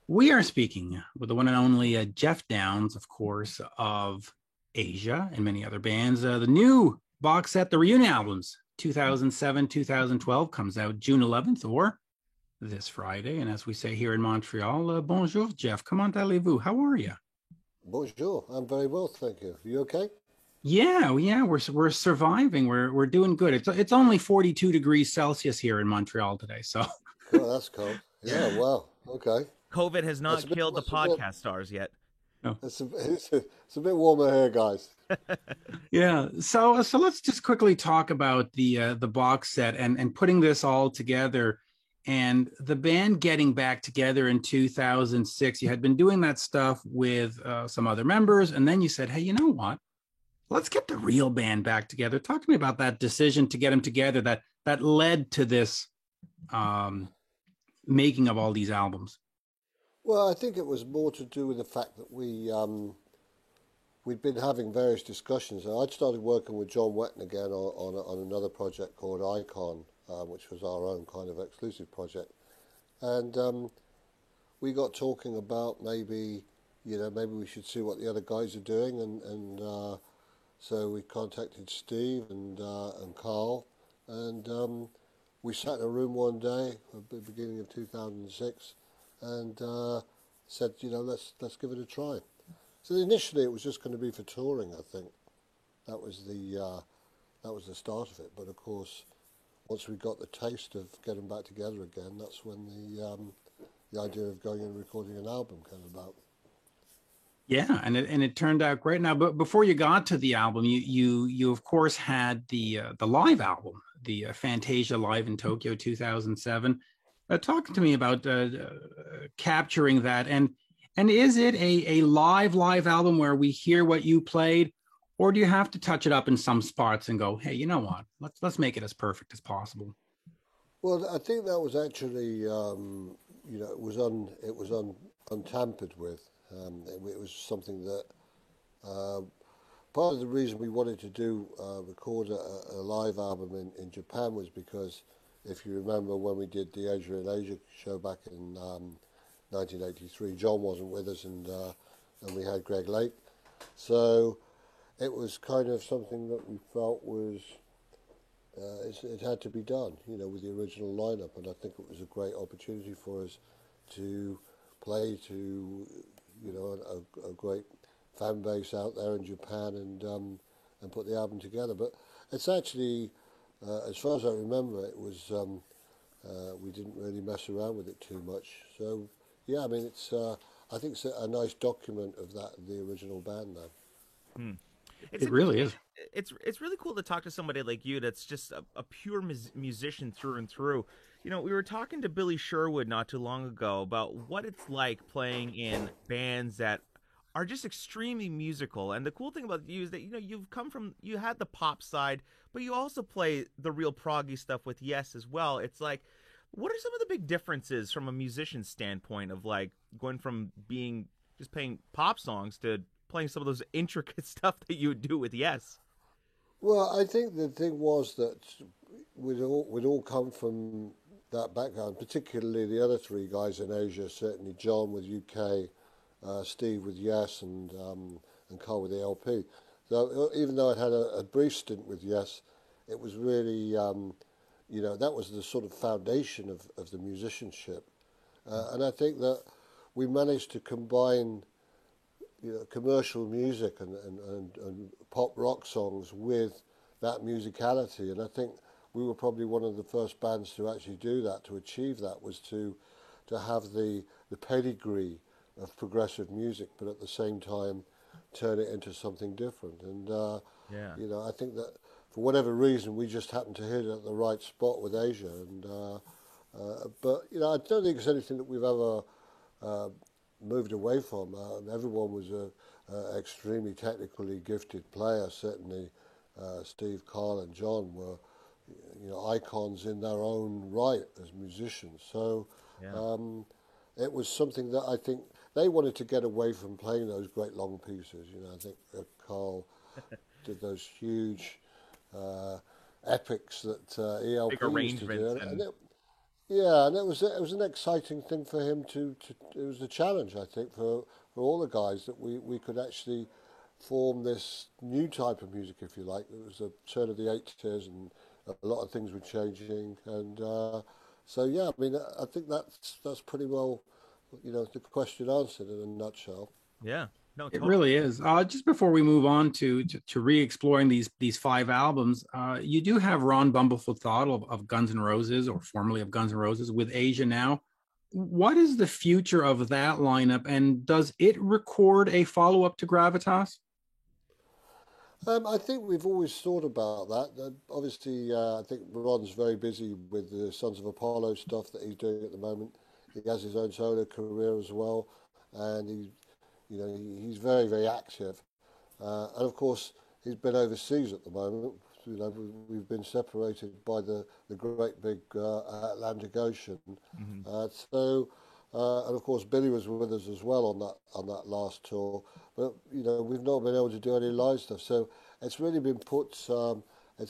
We are speaking with the one and only Jeff Downs, of course, of Asia and many other bands. The new box set, the reunion albums, 2007, 2012, comes out June 11th or this Friday. And as we say here in Montreal, bonjour, Jeff. Comment allez-vous? How are you? Bonjour. I'm very well, thank you. You okay? Yeah, we're surviving. We're doing good. It's only 42 degrees Celsius here in Montreal today, so Cool, that's cold. Yeah, wow. Okay. COVID has That's not a bit. killed the That's a bit. podcast stars yet. no. It's a bit warmer here, guys. Yeah. So let's just quickly talk about the box set and putting this all together and the band getting back together in 2006. You had been doing that stuff with some other members, and then you said, "Hey, you know what? Let's get the real band back together." Talk to me about that decision to get them together that led to this um, making of all these albums. Well, I think it was more to do with the fact that we'd been having various discussions. I'd started working with John Wetton again on another project called Icon, which was our own kind of exclusive project, and we got talking about maybe we should see what the other guys are doing, and so we contacted Steve and Carl, and we sat in a room one day at the beginning of 2006, and said, let's give it a try. So initially it was just going to be for touring. I think that was the start of it. But of course, once we got the taste of getting back together again, that's when the idea of going and recording an album came about. Yeah, and it turned out great. Now, but before you got to the album, you of course had the live album, the Fantasia Live in Tokyo 2007. Talk to me about capturing that, and is it a live album where we hear what you played, or do you have to touch it up in some spots and go, hey, you know what? Let's make it as perfect as possible. Well, I think that was actually, it was untampered with. It was something that uh, part of the reason we wanted to record a live album in Japan was because if you remember when we did the Asia in Asia show back in 1983, John wasn't with us, and we had Greg Lake, so it was kind of something that we felt was it had to be done, with the original lineup, and I think it was a great opportunity for us to play to, a great fan base out there in Japan, and put the album together. But it's actually, as far as I remember, it was we didn't really mess around with it too much. So yeah, I mean, I think it's a nice document of the original band now. Hmm. It's It really is. it's really cool to talk to somebody like you that's just a pure musician through and through. We were talking to Billy Sherwood not too long ago about what it's like playing in bands that are just extremely musical. And the cool thing about you is that you had the pop side, but you also play the real proggy stuff with Yes as well. It's like, what are some of the big differences from a musician standpoint of like going from being just playing pop songs to playing some of those intricate stuff that you would do with Yes? Well, I think the thing was that we'd all come from that background, particularly the other three guys in Asia, certainly John with UK, Steve with Yes, and Carl with the LP. So even though I'd had a brief stint with Yes, it was really, that was the sort of foundation of the musicianship. And I think that we managed to combine, commercial music and pop rock songs with that musicality. And I think we were probably one of the first bands to actually do that, to achieve that, was to have the pedigree of progressive music, but at the same time turn it into something different. And, Yeah. I think that for whatever reason, we just happened to hit it at the right spot with Asia. But, I don't think it's anything that we've ever uh, moved away from. Everyone was a extremely technically gifted player. Certainly, Steve, Carl, and John were, icons in their own right as musicians. So Yeah. um, it was something that I think they wanted to get away from playing those great long pieces. I think Carl did those huge uh, epics that Big ELP used to do, arrangements and Yeah, and it was an exciting thing for him to it was a challenge, I think, for all the guys that we could actually form this new type of music, if you like. It was the turn of the 80s, and a lot of things were changing, and so yeah, I mean, I think that's pretty well, the question answered in a nutshell. Yeah, no, It totally. really is. Just before we move on to re-exploring these five albums, you do have Ron Bumblefoot Thought of Guns N' Roses, or formerly of Guns N' Roses, with Asia Now. What is the future of that lineup, and does it record a follow-up to Gravitas? I think we've always thought about that. Obviously, I think Ron's very busy with the Sons of Apollo stuff that he's doing at the moment. He has his own solo career as well, and he's very, very active. And of course, he's been overseas at the moment. We've been separated by the great big Atlantic Ocean. Hmm. And of course, Billy was with us as well on that last tour. But we've not been able to do any live stuff. So it's really been put on in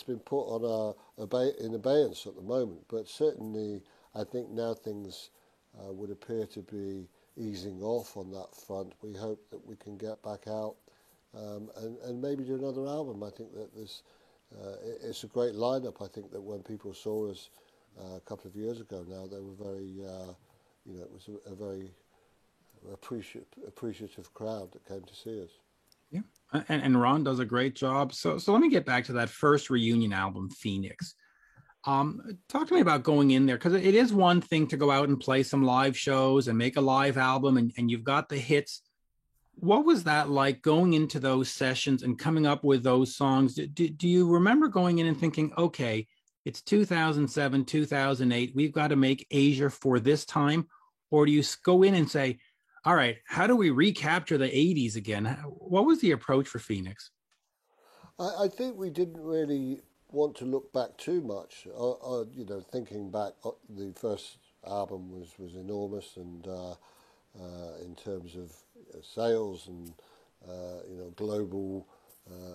abeyance at the moment. But certainly, I think now things would appear to be easing off on that front. We hope that we can get back out and maybe do another album. I think that it's a great lineup. I think that when people saw us a couple of years ago now, they were it was a very appreciative crowd that came to see us. Yeah, and Ron does a great job. So let me get back to that first reunion album, Phoenix. Talk to me about going in there, because it is one thing to go out and play some live shows and make a live album, and you've got the hits. What was that like, going into those sessions and coming up with those songs? Do you remember going in and thinking, okay, it's 2007, 2008, we've got to make Asia for this time? Or do you go in and say, all right, how do we recapture the 80s again? What was the approach for Phoenix? I think we didn't really want to look back too much. Thinking back, the first album was enormous, and in terms of sales and global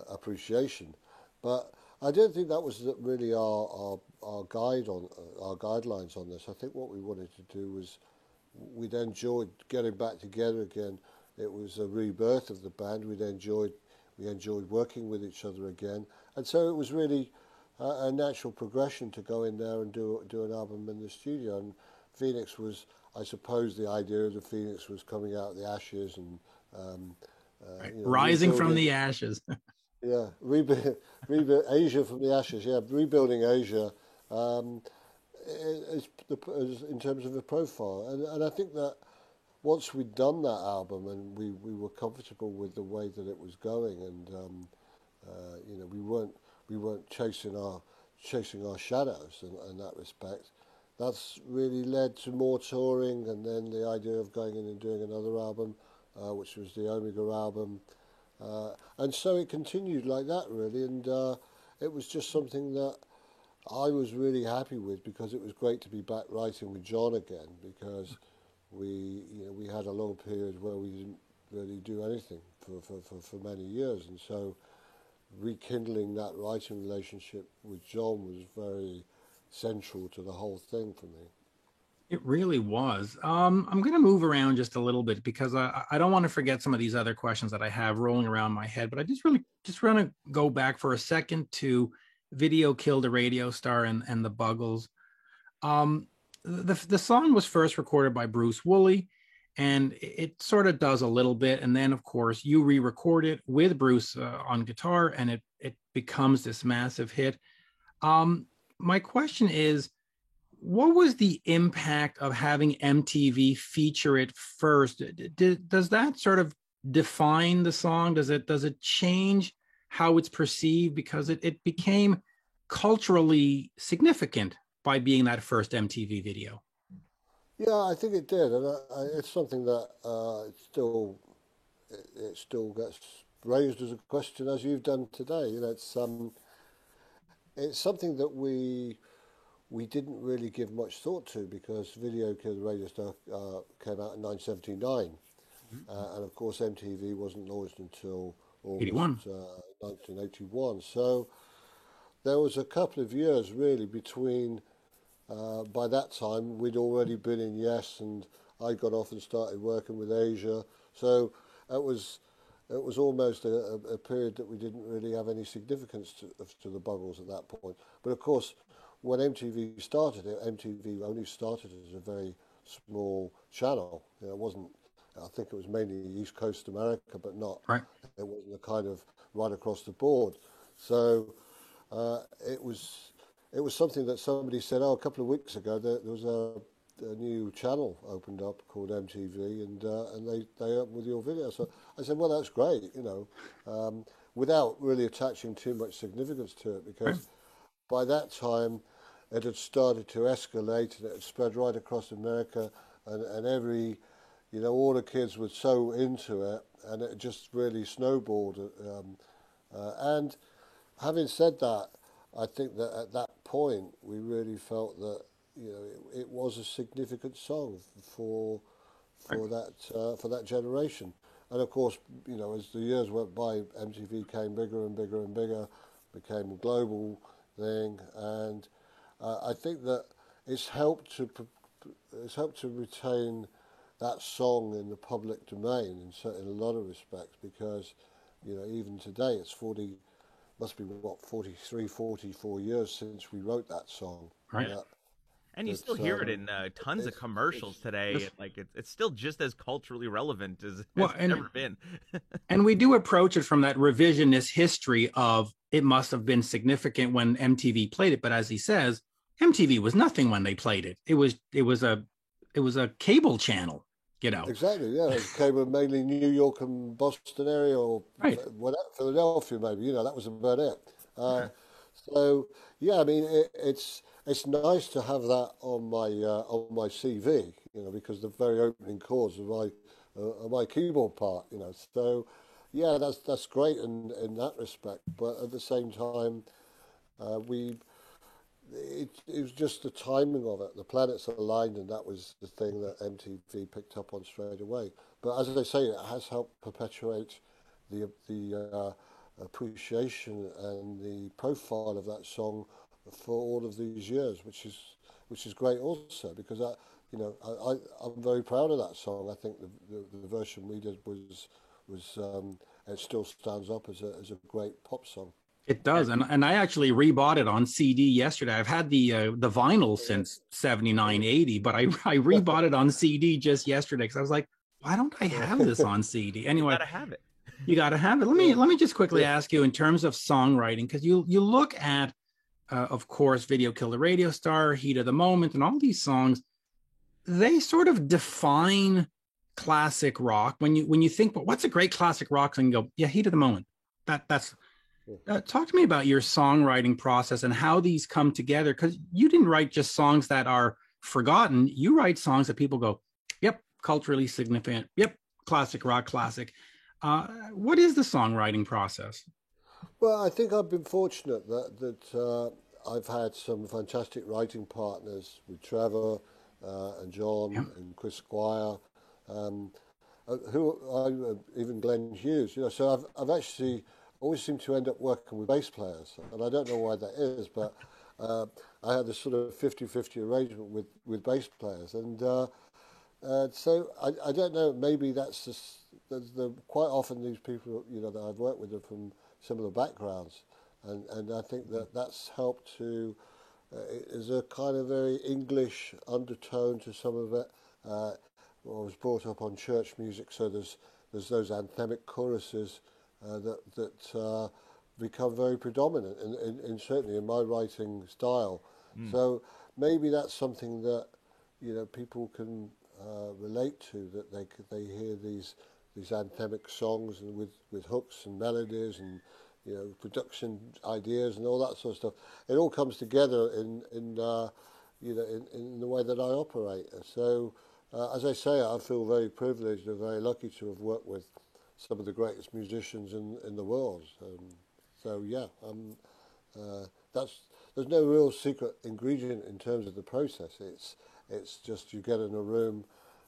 appreciation. But I don't think that was really our our guidelines on this. I think what we wanted to do was we'd enjoyed getting back together again. It was a rebirth of the band. We enjoyed working with each other again, and so it was really a natural progression to go in there and do an album in the studio. And Phoenix was, I suppose, the idea of the Phoenix was coming out of the ashes and um, Right. Rising from rebuilding. the ashes. Yeah, rebuild Asia from the ashes. Yeah, rebuilding Asia. Um, in terms of the profile, and I think that once we'd done that album and we were comfortable with the way that it was going, and we weren't chasing our shadows in that respect. That's really led to more touring, and then the idea of going in and doing another album, which was the Omega album, and so it continued like that really, and it was just something that I was really happy with, because it was great to be back writing with John again, because we had a long period where we didn't really do anything for many years, and so rekindling that writing relationship with John was very central to the whole thing for me. It really was. I'm going to move around just a little bit, because I don't want to forget some of these other questions that I have rolling around my head. But I just want to go back for a second to Video Killed a Radio Star and the Buggles. Um, the song was first recorded by Bruce Woolley, and it sort of does a little bit, and then of course you re-record it with Bruce on guitar, and it becomes this massive hit. My question is, what was the impact of having MTV feature it first? Does that sort of define the song? Does it change how it's perceived, because it became culturally significant by being that first MTV video? Yeah, I think it did, and it's something that it still gets raised as a question as you've done today. It's something that we didn't really give much thought to, because Video Killed the Radio Star came out in 1979, and of course MTV wasn't launched until August 81. 1981. So there was a couple of years really between by that time, we'd already been in Yes, and I got off and started working with Asia. So it was it was almost a period that we didn't really have any significance to the Buggles at that point. But of course, when MTV started it, MTV only started as a very small channel. You know, it wasn't. I think it was mainly East Coast America, but not. Right. It wasn't a kind of right across the board. So it was something that somebody said, oh, a couple of weeks ago there was a new channel opened up called MTV, and they opened with your video. So I said, well, that's great, you know, without really attaching too much significance to it, because by that time it had started to escalate and it had spread right across America, and every, you know, all the kids were so into it, and it just really snowballed. And having said that, I think that at that point we really felt that, you know, it was a significant song for that generation. And of course, you know, as the years went by, MTV came bigger and bigger and bigger, became a global thing, and I think that it's helped to retain that song in the public domain in a lot of respects, because, you know, even today it's 40, must be what, 43, 44 years since we wrote that song. Right. And you still hear it in tons of commercials today. Like it's still just as culturally relevant as it's ever been. And we do approach it from that revisionist history of it must have been significant when MTV played it, but as he says, MTV was nothing when they played it. It was a cable channel, you know. Exactly, yeah. It came in mainly New York and Boston area, or whatever, Philadelphia maybe. You know, that was about it. So yeah, I mean, it's nice to have that on my CV, you know, because the very opening chords are my keyboard part, you know. So yeah, that's great in that respect. But at the same time, it was just the timing of it. The planets aligned, and that was the thing that MTV picked up on straight away. But as I say, it has helped perpetuate the appreciation and the profile of that song for all of these years, which is great also, because I'm very proud of that song. I think the version we did was it still stands up as a great pop song. It does, and I actually rebought it on CD yesterday. I've had the vinyl since 79, 80, but I rebought it on CD just yesterday because I was like, why don't I have this on CD? Anyway, you gotta have it. You gotta have it. Let me just quickly ask you in terms of songwriting, because you look at, of course, Video Killed the Radio Star, Heat of the Moment, and all these songs. They sort of define classic rock. When you think, well, what's a great classic rock song? You go, yeah, Heat of the Moment. That's. Talk to me about your songwriting process and how these come together, because you didn't write just songs that are forgotten. You write songs that people go, yep, culturally significant. Yep, classic rock, classic. What is the songwriting process? Well, I think I've been fortunate that I've had some fantastic writing partners with Trevor and John and Chris Squire, even Glenn Hughes. You know, so I've actually always seem to end up working with bass players, and I don't know why that is, but I had this sort of 50-50 arrangement with bass players, and so I don't know, maybe that's just, quite often these people, you know, that I've worked with are from similar backgrounds, and I think that's helped to, is a kind of very English undertone to some of it. I was brought up on church music, so there's those anthemic choruses that become very predominant in certainly in my writing style. So maybe that's something that, you know, people can relate to, that they hear these anthemic songs and with hooks and melodies and, you know, production ideas and all that sort of stuff. It all comes together in you know, in the way that I operate. So as I say, I feel very privileged and very lucky to have worked with some of the greatest musicians in the world. So yeah, there's no real secret ingredient in terms of the process. It's just you get in a room,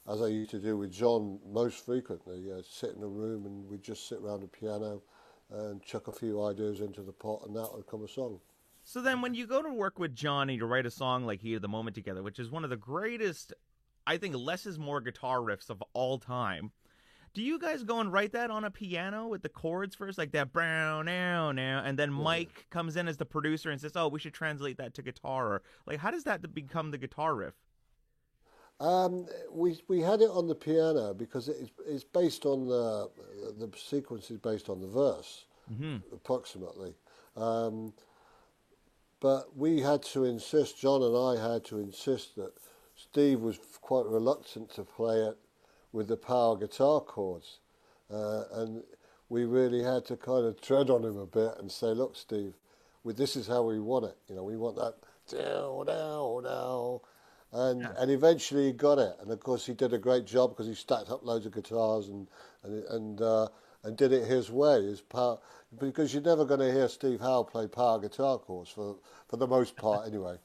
as I used to do with John most frequently. Sit in a room and we'd just sit around a piano and chuck a few ideas into the pot, and that would come a song. So then, when you go to work with Johnny to write a song like "Heat of the Moment" together, which is one of the greatest, I think, less is more guitar riffs of all time. Do you guys go and write that on a piano with the chords first, like that brown now, and then Yeah. Mike comes in as the producer and says, "Oh, we should translate that to guitar," or like how does that become the guitar riff? We had it on the piano because it's based on the sequence is based on the verse Hmm. approximately. Um, but we had to insist, John and I had to insist that Steve was quite reluctant to play it with the power guitar chords, and we really had to kind of tread on him a bit and say, "Look, Steve, this is how we want it. You know, we want that down, down, down." Yeah. And eventually he got it, and of course he did a great job because he stacked up loads of guitars and did it his way, his power. Because you're never going to hear Steve Howe play power guitar chords for the most part, anyway.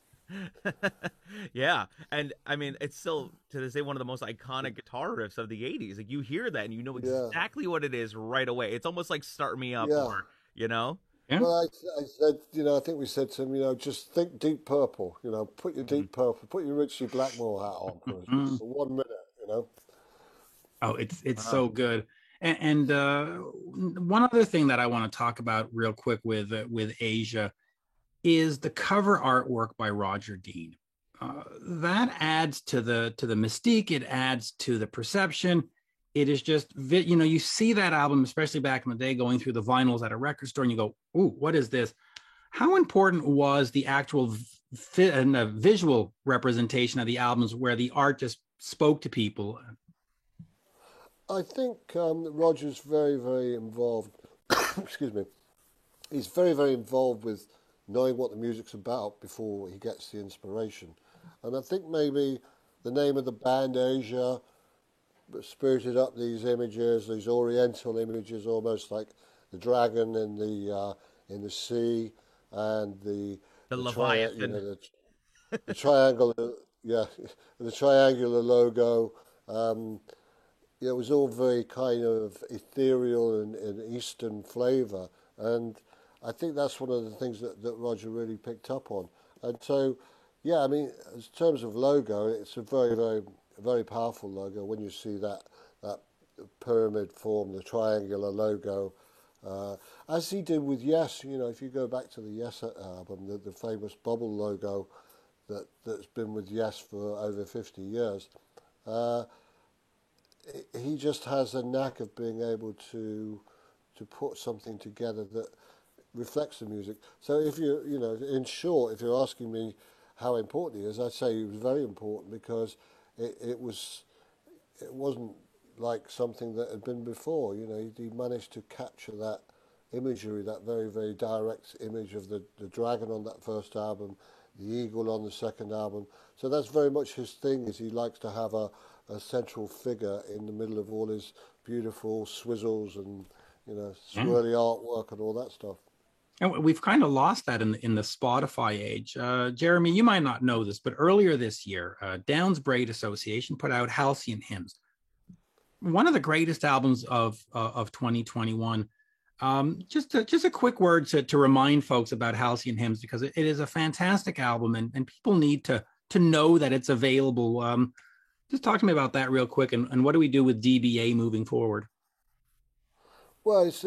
Yeah, and I mean, it's still to this day one of the most iconic guitar riffs of the '80s. Like you hear that and you know Yeah, exactly what it is right away. It's almost like "Start Me Up," yeah. or you know. Yeah. Well, I said, I think we said to him, just think Deep Purple, put your Mhm. Deep Purple, put your Richie Blackmore hat on Mm. for 1 minute. Oh, it's Wow. so good. And one other thing that I want to talk about real quick with Asia is the cover artwork by Roger Dean. That adds to the mystique. It adds to the perception. It is just, you see that album, especially back in the day, going through the vinyls at a record store, and you go, "Ooh, what is this?" How important was the actual and the visual representation of the albums, where the art just spoke to people? I think Roger's very, very involved. Excuse me. He's very, very involved with knowing what the music's about before he gets the inspiration. And I think maybe the name of the band Asia spirited up these images, these oriental images, almost like the dragon in the sea, and The the tri Leviathan. the triangle, yeah, the triangular logo. Um, it was all very kind of ethereal and Eastern flavour, and I think that's one of the things that Roger really picked up on. And so, yeah, I mean, in terms of logo, it's a very, very, very powerful logo when you see that pyramid form, the triangular logo. As he did with Yes, if you go back to the Yes album, the famous bubble logo that's been with Yes for over 50 years. Uh, he just has a knack of being able to put something together that reflects the music. So if in short, if you're asking me how important he is, I'd say he was very important because it wasn't like something that had been before. He managed to capture that imagery, that very, very direct image of the dragon on that first album, the eagle on the second album. So that's very much his thing, is he likes to have a central figure in the middle of all his beautiful swizzles and, Yeah. swirly artwork and all that stuff. And we've kind of lost that in the Spotify age. Jeremy, you might not know this, but earlier this year, Downs Braid Association put out Halcyon Hymns, one of the greatest albums of 2021. Just a quick word to remind folks about Halcyon Hymns, because it is a fantastic album, and people need to know that it's available. Just talk to me about that real quick, and what do we do with DBA moving forward? Well, it's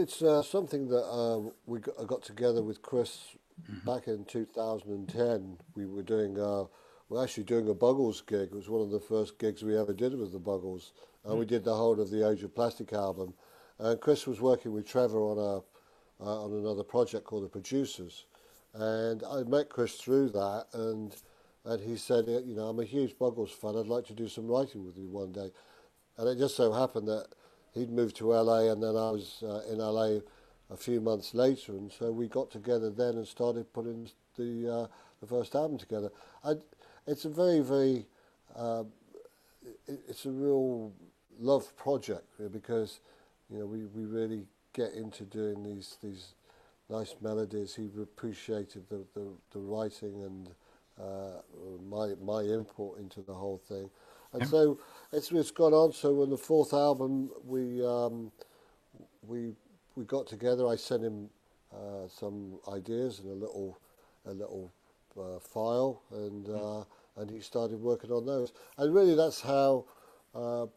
something that I got together with Chris Mhm. back in 2010. We're actually doing a Buggles gig. It was one of the first gigs we ever did with the Buggles, and we did the whole of the Age of Plastic album. And Chris was working with Trevor on another project called The Producers, and I met Chris through that, and he said, I'm a huge Buggles fan. I'd like to do some writing with you one day. And it just so happened that he'd moved to LA, and then I was in LA a few months later, and so we got together then and started putting the first album together. I, it's a very, very, uh, it's a real love project, because we really get into doing these nice melodies. He appreciated the writing and my input into the whole thing. And Yeah. so it's gone on. So on the fourth album, we we got together. I sent him some ideas and a little a little file, and he started working on those. And really, that's how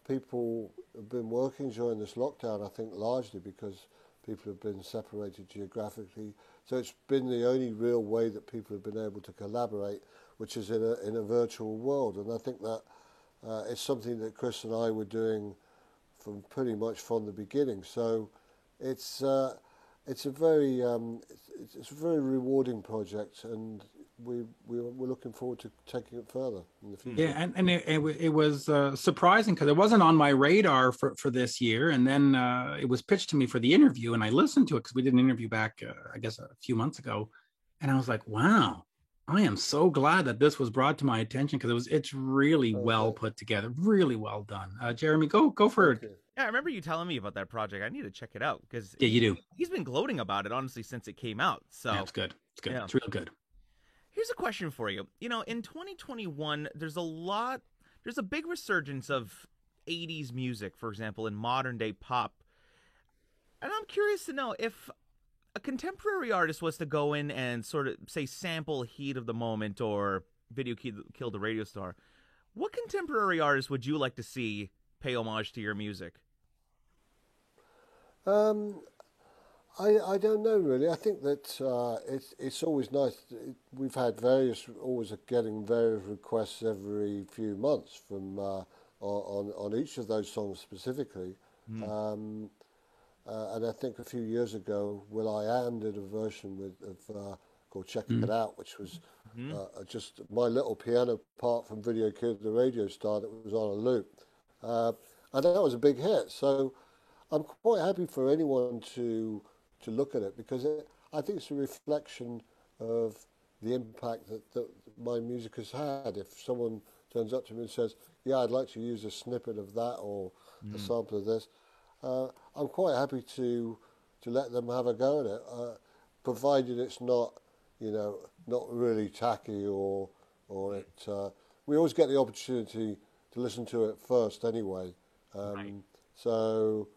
people have been working during this lockdown. I think largely because people have been separated geographically. So it's been the only real way that people have been able to collaborate, which is in a virtual world. And I think that it's something that Chris and I were doing from pretty much from the beginning. So it's a very it's a very rewarding project, and we're looking forward to taking it further in the future. Yeah, and it was surprising because it wasn't on my radar for this year, and then it was pitched to me for the interview, and I listened to it because we did an interview back, I guess, a few months ago, and I was like, wow, I am so glad that this was brought to my attention because it's really well put together, really well done. Jeremy, go for it. Yeah, I remember you telling me about that project. I need to check it out because Yeah, you do. He's been gloating about it honestly since it came out. So yeah, it's good. It's good. Yeah. It's real good. Here's a question for you. You know, in 2021, there's a big resurgence of 80s music, for example, in modern day pop. And I'm curious to know if a contemporary artist was to go in and sort of, say, sample Heat of the Moment or Video Kill the Radio Star, what contemporary artist would you like to see pay homage to your music? I don't know really. I think that it's always nice. We've had always getting various requests every few months from on each of those songs specifically. And I think a few years ago, will.i.am did a version called "Check It Out," which was just my little piano part from Video Killed the Radio Star that was on a loop, and that was a big hit. So I'm quite happy for anyone to look at it because I think it's a reflection of the impact that my music has had. If someone turns up to me and says, "Yeah, I'd like to use a snippet of that or a sample of this," I'm quite happy to let them have a go at it, provided it's not, not really tacky or it. We always get the opportunity to listen to it first anyway. So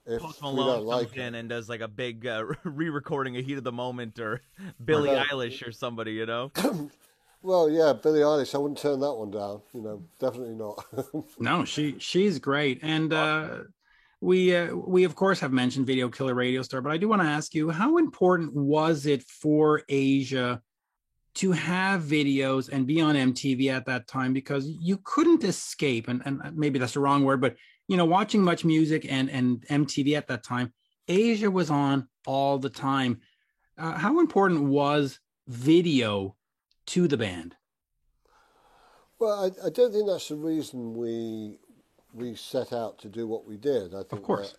if Post we Malone don't like comes in and does like a big re-recording of Heat of the Moment or Billie Eilish or somebody, you know? Well, yeah, Billie Eilish, I wouldn't turn that one down. Definitely not. No, she's great, and we of course have mentioned Video Killer Radio Star, but I do want to ask you, how important was it for Asia to have videos and be on MTV at that time? Because you couldn't escape, and maybe that's the wrong word, but watching Much Music and MTV at that time, Asia was on all the time. How important was video to the band? Well, I don't think that's the reason we set out to do what we did. I think Of course.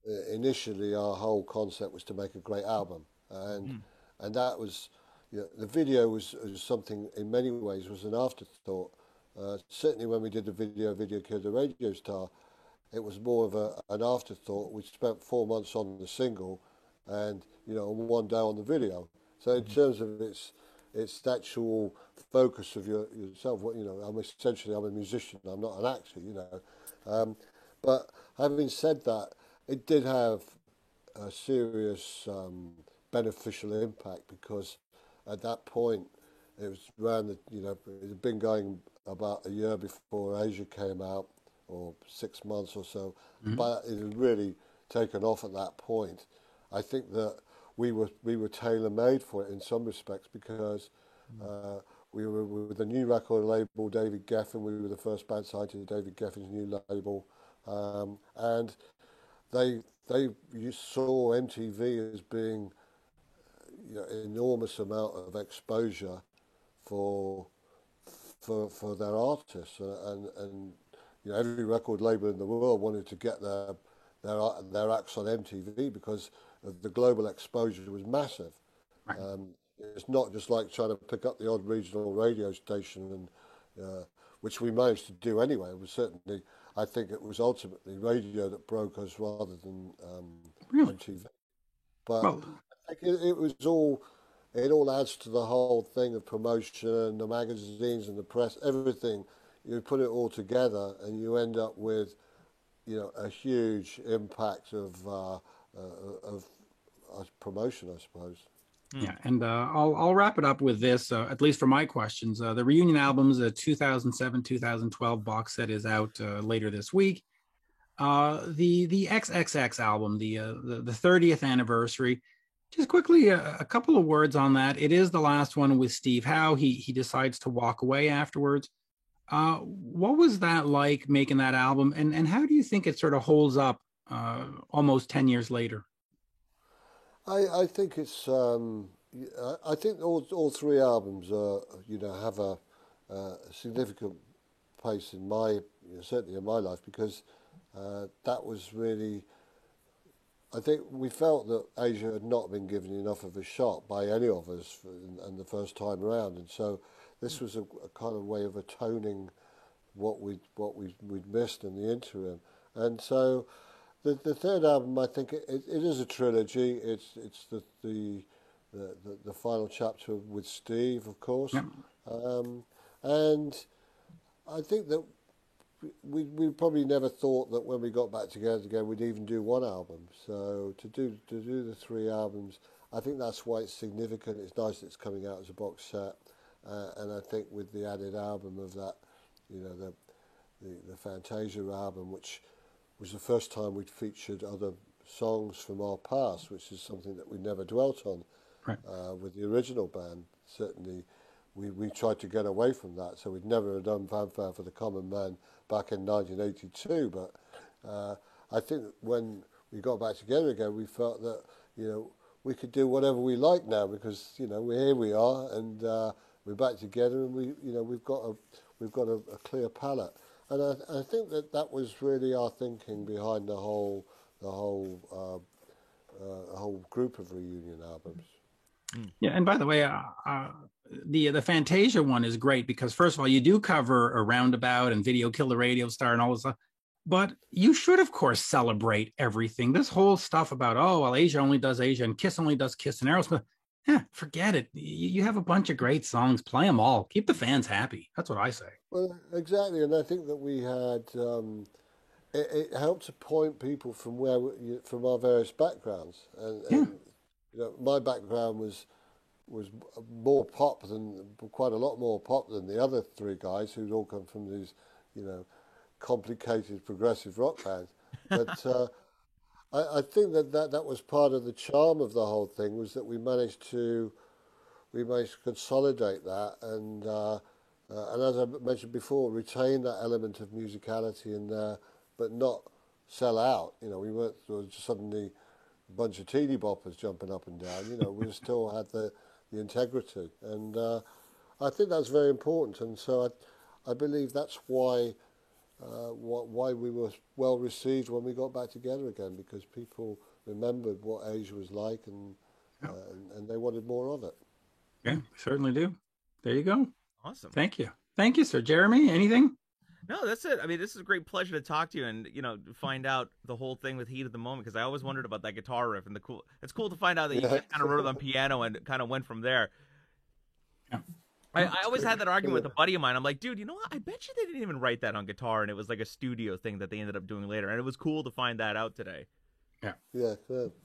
that initially our whole concept was to make a great album, and that was, the video was something in many ways was an afterthought. Certainly when we did the Video Killed the Radio Star, it was more of an afterthought. We spent 4 months on the single, and one day on the video. So in terms of its actual focus of yourself, I'm a musician. I'm not an actor, But having said that, it did have a serious beneficial impact because at that point it was around it had been going about a year before Asia came out, or 6 months or so, but it had really taken off at that point. I think that we were tailor-made for it in some respects because we were with the new record label, David Geffen. We were the first band signed to David Geffen's new label, and they saw MTV as being an enormous amount of exposure for their artists, and every record label in the world wanted to get their acts on MTV because the global exposure was massive. Right. It's not just like trying to pick up the odd regional radio station, and which we managed to do anyway. It was certainly, I think it was ultimately radio that broke us rather than Really? MTV. But Well, I think it all adds to the whole thing of promotion, the magazines and the press, everything. You put it all together, and you end up with, a huge impact of promotion, I suppose. Yeah, and I'll wrap it up with this, at least for my questions. The reunion albums, the 2007-2012 box set is out later this week. The XXX album, the 30th anniversary. Just quickly, a couple of words on that. It is the last one with Steve Howe. He decides to walk away afterwards. What was that like making that album, and how do you think it sort of holds up almost 10 years later? I think it's I think all three albums have a significant place in my certainly in my life, because that was really, I think we felt that Asia had not been given enough of a shot by any of us and the first time around, and so this was a kind of way of atoning what we'd missed in the interim. And so the third album, I think it is a trilogy. It's the final chapter with Steve, of course. Yeah. And I think that we probably never thought that when we got back together again we'd even do one album. So to do the three albums, I think that's why it's significant. It's nice that it's coming out as a box set, and I think with the added album of that, the Fantasia album, which was the first time we'd featured other songs from our past, which is something that we never dwelt on. Right. With the original band. Certainly we tried to get away from that, so we'd never have done Fanfare for the Common Man back in 1982, but I think when we got back together again, we felt that we could do whatever we like now, because here we are, and we're back together, and we've got a clear palette. And I think that was really our thinking behind the whole group of reunion albums. Yeah, and by the way, the Fantasia one is great because, first of all, you do cover a Roundabout and Video Kill the Radio Star and all this stuff, but you should, of course, celebrate everything. This whole stuff about, oh, well, Asia only does Asia and Kiss only does Kiss and Aerosmith, forget it. You have a bunch of great songs. Play them all. Keep the fans happy. That's what I say. Well, exactly, and I think that we had it helped to point people from from our various backgrounds, and my background was more pop quite a lot more pop than the other three guys who'd all come from these complicated progressive rock bands. But I think that was part of the charm of the whole thing, was that we managed to consolidate that and as I mentioned before, retain that element of musicality in there, but not sell out. We weren't just suddenly a bunch of teeny boppers jumping up and down. We still had the integrity, and I think that's very important. And so I believe that's why we were well received when we got back together again, because people remembered what Asia was like, and they wanted more of it. Yeah, we certainly do. There you go. Awesome. Thank you, sir. Jeremy, anything? No, that's it. I mean, this is a great pleasure to talk to you and, find out the whole thing with Heat of the Moment, because I always wondered about that guitar riff, and it's cool to find out that you just kind of wrote it on piano and kind of went from there. Yeah. I always had that argument with a buddy of mine. I'm like, dude, you know what? I bet you they didn't even write that on guitar, and it was like a studio thing that they ended up doing later. And it was cool to find that out today. Yeah. Yeah,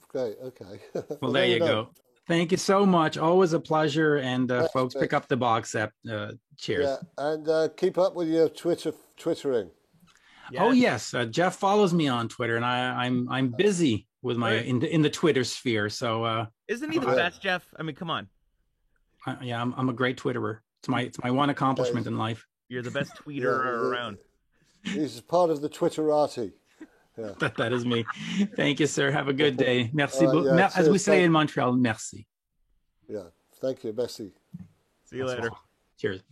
great. Okay. Well, there you go. Thank you so much. Always a pleasure. And folks, pick up the box set. Cheers. Yeah, and keep up with your twittering. Yes. Oh yes, Jeff follows me on Twitter, and I'm busy with my in the Twitter sphere. So isn't he the best, Jeff? I mean, come on. Yeah, I'm a great Twitterer. It's my one accomplishment in life. You're the best tweeter around. He's part of the Twitterati. Yeah. That is me. Thank you, sir. Have a good day. Merci beaucoup. As we say in Montreal, merci. Yeah. Thank you. Merci. See you later. Cheers.